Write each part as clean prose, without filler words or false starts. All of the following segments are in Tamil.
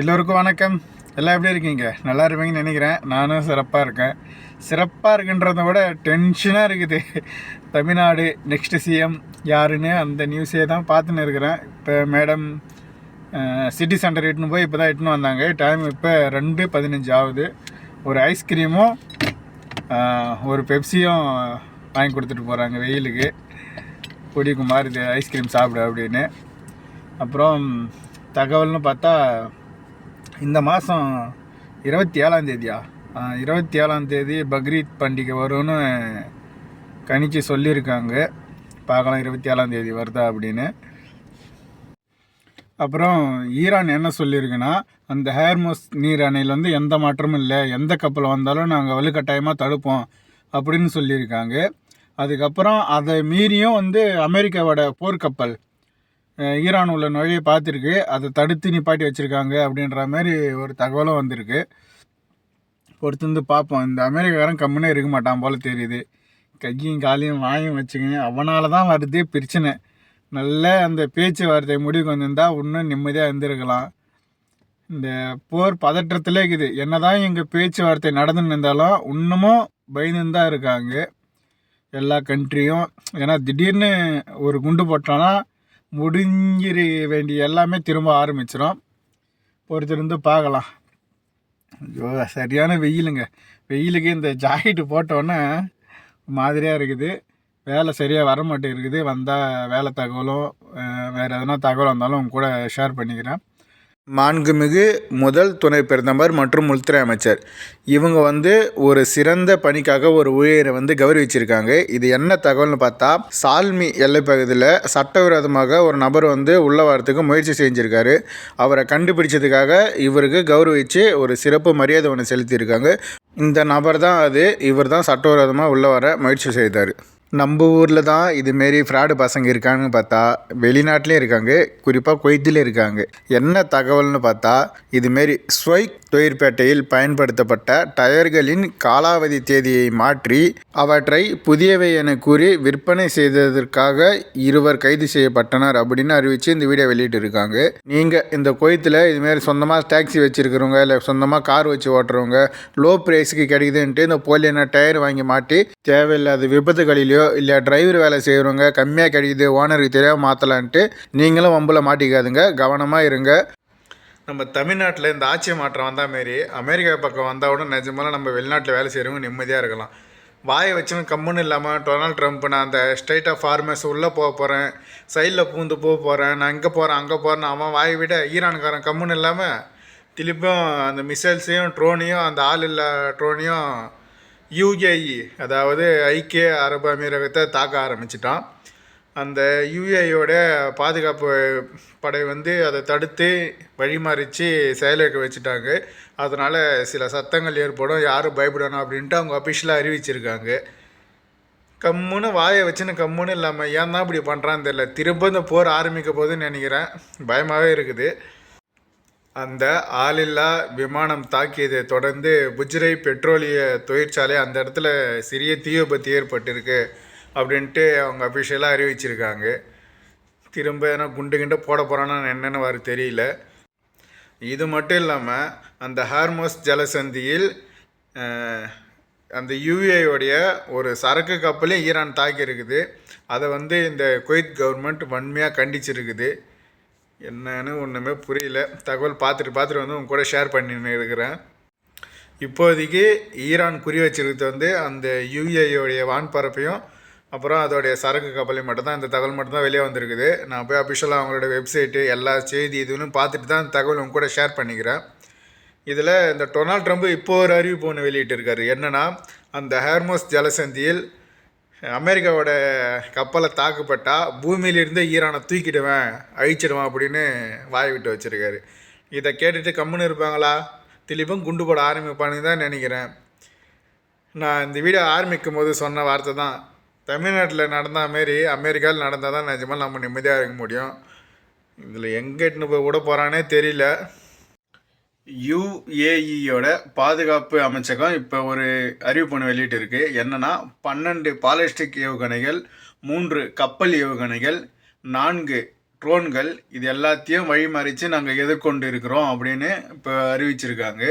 எல்லோருக்கும் வணக்கம். எல்லாம் எப்படி இருக்கீங்க? நல்லா இருப்பீங்கன்னு நினைக்கிறேன். நானும் சிறப்பாக இருக்கேன். சிறப்பாக இருக்குன்றதை விட டென்ஷனாக இருக்குது. தமிழ்நாடு நெக்ஸ்ட் சிஎம் யாருன்னு அந்த நியூஸே தான் பார்த்துன்னு இருக்கிறேன். இப்போ மேடம் சிட்டி சென்டர் இட்டுன்னு போய் இப்போ தான் இட்டுன்னு வந்தாங்க. டைம் இப்போ 2:15 ஆகுது. ஒரு ஐஸ்கிரீமும் ஒரு பெப்சியும் வாங்கி கொடுத்துட்டு போகிறாங்க வெயிலுக்கு. குடிக்குமார் இது ஐஸ்கிரீம் சாப்பிடு அப்படின்னு. அப்புறம் தகவல்னு பார்த்தா இந்த மாதம் 27ஆம் தேதியா 27ஆம் தேதி பக்ரீத் பண்டிகை வரும்னு கணிச்சு சொல்லியிருக்காங்க. பார்க்கலாம் 27ஆம் தேதி வருதா அப்படின்னு. அப்புறம் ஈரான் என்ன சொல்லியிருக்குன்னா, அந்த ஹேர்மோஸ் நீர் அணையில் வந்து எந்த மாற்றமும் இல்லை, எந்த கப்பல் வந்தாலும் நாங்கள் வலுக்கட்டாயமாக தடுப்போம் அப்படின்னு சொல்லியிருக்காங்க. அதுக்கப்புறம் அதை மீறியும் வந்து அமெரிக்காவோட போர்க்கப்பல் ஈரான் உள்ள நுழையை பார்த்துருக்கு, அதை தடுத்து நிப்பாட்டி வச்சுருக்காங்க அப்படின்ற மாதிரி ஒரு தகவலும் வந்திருக்கு. பொறுத்து வந்து பார்ப்போம். இந்த அமெரிக்காரன் கம்முன்னே இருக்க மாட்டான் போல் தெரியுது. கையும் காலையும் வாயும் வச்சுக்கங்க, அவனால தான் வருது பிரச்சனை. நல்ல அந்த பேச்சுவார்த்தை முடிவுக்கு வந்திருந்தால் இன்னும் நிம்மதியாக இருந்திருக்கலாம். இந்த போர் பதற்றத்திலே இருக்குது. என்ன தான் எங்கள் பேச்சுவார்த்தை நடந்துன்னு இருந்தாலும் இன்னமும் பயந்துன்னு தான் இருக்காங்க எல்லா கண்ட்ரியும். ஏன்னா திடீர்னு ஒரு குண்டு போட்டோன்னா முடிஞ்சிட வேண்டிய எல்லாமே திரும்ப ஆரம்பிச்சிடும். பொறுத்திருந்து பார்க்கலாம். ஐயோ சரியான வெயிலுங்க. வெயிலுக்கு இந்த ஜாக்கெட்டு போட்டோன்னே மாதிரியாக இருக்குது. வேலை சரியாக வர மாட்டேங்குது. வந்தால் வேலை தகவலும் வேறு எதனா தகவல் வந்தாலும் கூட ஷேர் பண்ணிக்கிறேன். மாண்புமிகு முதல் துணை பிரதமர் மற்றும் உள்துறை அமைச்சர் இவங்க வந்து ஒரு சிறந்த பணிக்காக ஒரு ஊழியரை வந்து கௌரவிச்சிருக்காங்க. இது என்ன தகவல்னு பார்த்தா, சால்மி எல்லைப்பகுதியில் சட்டவிரோதமாக ஒரு நபர் வந்து உள்ள வரத்துக்கு முயற்சி செஞ்சுருக்காரு. அவரை கண்டுபிடிச்சதுக்காக இவருக்கு கௌரவித்து ஒரு சிறப்பு மரியாதை ஒன்று செலுத்தியிருக்காங்க. இந்த நபர் தான் இவர் தான் சட்டவிரோதமாக உள்ள வர முயற்சி செய்தார். நம்ம ஊரில் தான் இதுமாரி ஃப்ராடு பசங்க இருக்காங்கன்னு பார்த்தா வெளிநாட்டிலையும் இருக்காங்க, குறிப்பாக குவைத்திலே இருக்காங்க. என்ன தகவல்னு பார்த்தா, இதுமாரி ஸ்வைக் தொழிற்பேட்டையில் பயன்படுத்தப்பட்ட டயர்களின் காலாவதி தேதியை மாற்றி அவற்றை புதியவை என கூறி விற்பனை செய்ததற்காக 2 கைது செய்யப்பட்டனர் அப்படின்னு அறிவித்து இந்த வீடியோ வெளியிட்டு இருக்காங்க. நீங்கள் இந்த குவைத்தில் இதுமாரி சொந்தமாக டாக்ஸி வச்சுருக்கிறவங்க, இல்லை சொந்தமாக கார் வச்சு ஓட்டுறவங்க, லோ ப்ரைஸுக்கு கிடைக்குதுன்ட்டு இந்த போலியான டயர் வாங்கி மாட்டி தேவையில்லாத விபத்துகளிலையோ இல்லை டிரைவர் வேலை செய்கிறவங்க கம்மியாக கிடைக்குது ஓனருக்கு தெரியாமல் மாற்றலான்ட்டு நீங்களும் வம்பில் மாட்டிக்காதுங்க. கவனமாக இருங்க. நம்ம தமிழ்நாட்டில் இந்த ஆட்சி மாற்றம் வந்தால் மாரி அமெரிக்கா பக்கம் வந்தால் கூட நிஜமால நம்ம வெளிநாட்டில் வேலை செய்கிறவங்க நிம்மதியாக இருக்கலாம். வாயை வச்சுன்னு கம்முன்னு இல்லாமல் டொனால்ட் ட்ரம்ப் நான் அந்த ஸ்டேட் ஆஃப் ஃபார்மர்ஸ் உள்ளே போக போகிறேன், சைடில் பூந்து போக போகிறேன், நான் இங்கே போகிறேன் அங்கே போகிறேன்னு அவன் வாயை விட ஈரான்காரன் கம்முன்னு இல்லாமல் திருப்பியும் அந்த மிசைல்ஸையும் ட்ரோனையும் அந்த ஆள் இல்லா ட்ரோனையும் யுஏஇ அதாவது ஐக்கிய அரபு அமீரகத்தை தாக்க ஆரம்பிச்சிட்டான். அந்த யுஏஇயோட பாதுகாப்பு படை வந்து அதை தடுத்து வழிமாறிச்சு செயலிழக்க வச்சுட்டாங்க. அதனால் சில சத்தங்கள் ஏற்படும், யாரும் பயப்படணும் அப்படின்ட்டு அவங்க அஃபிஷியலாக அறிவிச்சிருக்காங்க. கம்முன்னு வாயை வச்சுன்னு கம்முன்னு இல்லாமல் ஏன் தான் இப்படி பண்ணுறான்னு தெரியல. திரும்ப இந்த போர் ஆரம்பிக்க போகுதுன்னு நினைக்கிறேன். பயமாகவே இருக்குது. அந்த ஆளில்லா விமானம் தாக்கியதை தொடர்ந்து புஜ்ரை பெட்ரோலிய தொழிற்சாலை அந்த இடத்துல சிறிய தீ விபத்து ஏற்பட்டிருக்கு அப்படின்ட்டு அவங்க அஃபிஷியலாக அறிவிச்சிருக்காங்க. திரும்ப ஏன்னா குண்டு கிண்டு போட போகிறான்னு என்னென்னு வர தெரியல. இது மட்டும் இல்லாமல் அந்த ஹார்மோஸ் ஜலசந்தியில் அந்த யுஏயோடைய ஒரு சரக்கு கப்பலே ஈரான் தாக்கியிருக்குது. அதை வந்து இந்த குவைத் கவர்மெண்ட் வன்மையாக கண்டிச்சிருக்குது. என்னன்னு ஒன்றுமே புரியல. தகவல் பார்த்துட்டு வந்து உங்க கூட ஷேர் பண்ணின்னு இருக்கிறேன். இப்போதைக்கு ஈரான் குறி வச்சிருக்கிறது வந்து அந்த யுஏயோடைய வான்பரப்பையும் அப்புறம் அதோடைய சரக்கு கப்பலையும் மட்டும்தான். இந்த தகவல் மட்டும்தான் வெளியே வந்திருக்குது. நான் போய் அஃபிஷியலாக அவங்களோட வெப்சைட்டு எல்லா செய்தி இதுன்னு பார்த்துட்டு தான் தகவல் உங்க கூட ஷேர் பண்ணிக்கிறேன். இதில் இந்த டொனால்ட் ட்ரம்ப் இப்போது ஒரு அறிவிப்பு ஒன்று வெளியிட்டிருக்காரு. என்னென்னா, அந்த ஹார்மோஸ் ஜலசந்தியில் அமெரிக்காவோட கப்பலை தாக்கப்பட்டால் பூமியிலிருந்து ஈரானை தூக்கிடுவேன், அழிச்சிடுவேன் அப்படின்னு வாய் விட்டு வச்சுருக்காரு. இதை கேட்டுட்டு கம்முன்னு இருப்பாங்களா? திருப்பும் குண்டு போட ஆரம்பிப்பான்னு தான் நினைக்கிறேன். நான் இந்த வீடியோ ஆரம்பிக்கும் போது சொன்ன வார்த்தை தான், தமிழ்நாட்டில் நடந்த மாரி அமெரிக்காவில் நடந்தால் தான் நிஜமாக நம்ம நிம்மதியாக இருக்க முடியும். இதில் எங்கே இட்டுன்னு போய் விட போகிறானே தெரியல. யுஏஇயோட பாதுகாப்பு அமைச்சகம் இப்போ ஒரு அறிவிப்பு ஒன்று வெளியிட்டு இருக்கு. என்னன்னா, 12 பாலிஸ்டிக் ஏவுகணைகள், 3 கப்பல் ஏவுகணைகள், 4 ட்ரோன்கள் இது எல்லாத்தையும் வழிமறித்து நாங்கள் எதிர்கொண்டு இருக்கிறோம் அப்படின்னு இப்போ அறிவிச்சிருக்காங்க.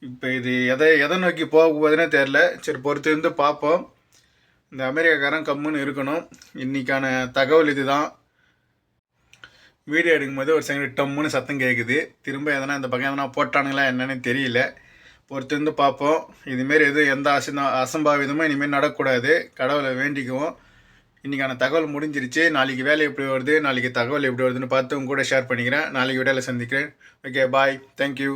இப்போ இது எதை நோக்கி போக போகுதுன்னே தெரில. சரி, பொறுத்து இருந்து பார்ப்போம். இந்த அமெரிக்காக்காரன் கம்முன்னு இருக்கணும். இன்றைக்கான தகவல் இது தான். வீடியோ எடுக்கும்போது ஒரு செகண்ட் டம்முன்னு சத்தம் கேட்குது. திரும்ப எதனா இந்த பக்கம் எதனா போட்டானுங்களா என்னன்னு தெரியல. பொறுத்து இருந்து பார்ப்போம். இதுமாரி எந்த அசம்பாவிதமும் இனிமேல் நடக்கக்கூடாது. கடவுளை வேண்டிக்குவோம். இன்றைக்கான தகவல் முடிஞ்சிருச்சு. நாளைக்கு வேலை எப்படி வருது, நாளைக்கு தகவல் எப்படி வருதுன்னு பார்த்து உங்க கூட ஷேர் பண்ணிக்கிறேன். நாளைக்கு வீடியோவில் சந்திக்கிறேன். ஓகே, பாய், தேங்க்யூ.